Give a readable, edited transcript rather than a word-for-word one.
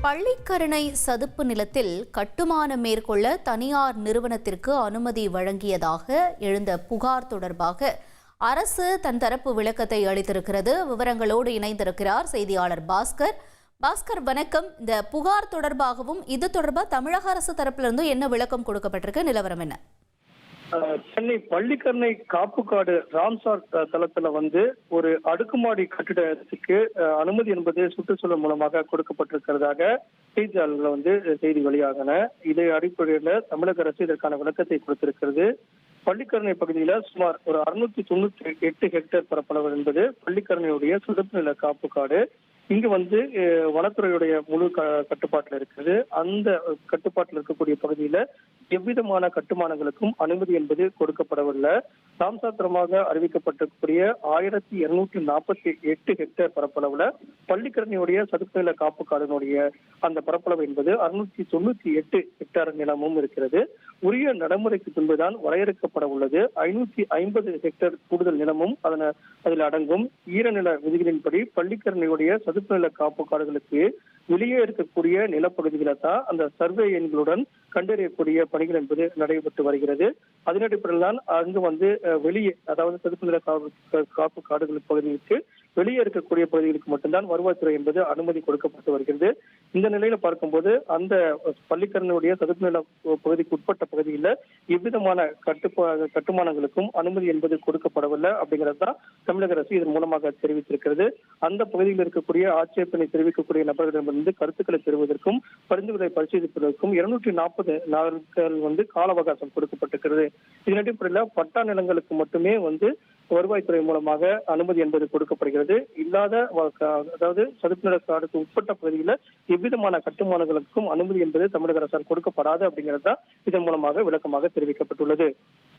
பள்ளிக்கரணை சதுப்பு நிலத்தில் கட்டுமானம் மேற்கொள்ள தனியார் நிறுவனத்திற்கு அனுமதி வழங்கியதாக எழுந்த புகார் தொடர்பாக அரசு தன் தரப்பு விளக்கத்தை அளித்திருக்கிறது. விவரங்களோடு இணைந்திருக்கிறார் செய்தியாளர் பாஸ்கர். பாஸ்கர், வணக்கம். இந்த புகார் தொடர்பாகவும் இது தொடர்பாக தமிழக அரசு தரப்பிலிருந்து என்ன விளக்கம் கொடுக்கப்பட்டிருக்கு? நிலவரம் என்ன? சென்னை பள்ளிக்கரணை காப்புக்காடு ராம்சார் தளத்துல ஒரு அடுக்குமாடி கட்டிடத்துக்கு அனுமதி என்பது சுற்றுச்சூழல் மூலமாக கொடுக்கப்பட்டிருக்கிறதாக செய்தியாளர்கள் செய்தி வெளியாகன. இதை அடிப்படையில் தமிழக அரசு இதற்கான விளக்கத்தை கொடுத்திருக்கிறது. பள்ளிக்கரணை பகுதியில சுமார் ஒரு 698 ஹெக்டேர் பரப்பளவு என்பது பள்ளிக்கரணையுடைய சதுப்பு நில காப்புக்காடு. இங்கு வனத்துறையுடைய முழு கட்டுப்பாட்டில் இருக்குது. அந்த கட்டுப்பாட்டில் இருக்கக்கூடிய பகுதியில எவ்விதமான கட்டுமானங்களுக்கும் அனுமதி என்பது கொடுக்கப்படவில்லை. ராம்சாத்திரமாக அறிவிக்கப்பட்டிருக்கக்கூடிய 1248 ஹெக்டேர் பரப்பளவுல பள்ளிக்கரணையுடைய சதுப்பு நில காப்புக்காடினுடைய அந்த பரப்பளவு என்பது 698 ஹெக்டேர் நிலமும் இருக்கிறது. உரிய நடைமுறைக்கு பின்புதான் வரையறுக்கப்பட உள்ளது. 550 ஹெக்டேர் கூடுதல் நிலமும் அதில் அடங்கும். ஈரநில விதிகளின்படி பள்ளிக்கரணையுடைய சதுப்பு நில காப்பு காடுகளுக்கு வெளியே இருக்கக்கூடிய நிலப்பகுதிகளை தான் அந்த சர்வே எண்களுடன் கண்டறியக்கூடிய பணிகள் என்பது நடைபெற்று வருகிறது. அதன் அடிப்படையில் தான் அங்கு வெளியே, அதாவது சதுப்பு நில காப்பு காடுகள் பகுதிகளுக்கு வெளியே இருக்கக்கூடிய பகுதிகளுக்கு மட்டும்தான் வருவாய்த்துறை என்பது அனுமதி கொடுக்கப்பட்டு வருகிறது. இந்த நிலையில பார்க்கும்போது அந்த பள்ளிக்கரணையுடைய சதுப்பு நில பகுதிக்கு உட்பட்ட பகுதியில் எவ்விதமான கட்டுமானங்களுக்கும் அனுமதி என்பது கொடுக்கப்படவில்லை அப்படிங்கிறது தான் தமிழக அரசு இதன் மூலமாக தெரிவித்திருக்கிறது. அந்த பகுதியில் இருக்கக்கூடிய ஆட்சேபனை தெரிவிக்கக்கூடிய நபர்களிடமிருந்து கருத்துக்களை பெறுவதற்கும் பரிந்துரை பரிசீலிப்பதற்கும் 240 நாட்கள் கால அவகாசம் கொடுக்கப்பட்டிருக்கிறது. இதன் அடிப்படையில் பட்டா நிலங்களுக்கு மட்டுமே வருவாய்த்துறை மூலமாக அனுமதி என்பது கொடுக்கப்படுகிறது. இல்லாத, அதாவது சதுப்பு நில காடுக்கு உட்பட்ட பகுதியில் எவ்விதமான கட்டுமானங்களுக்கும் அனுமதி என்பது தமிழக அரசால் கொடுக்கப்படாது அப்படிங்கிறது தான் இதன் மூலமாக விளக்கமாக தெரிவிக்கப்பட்டுள்ளது.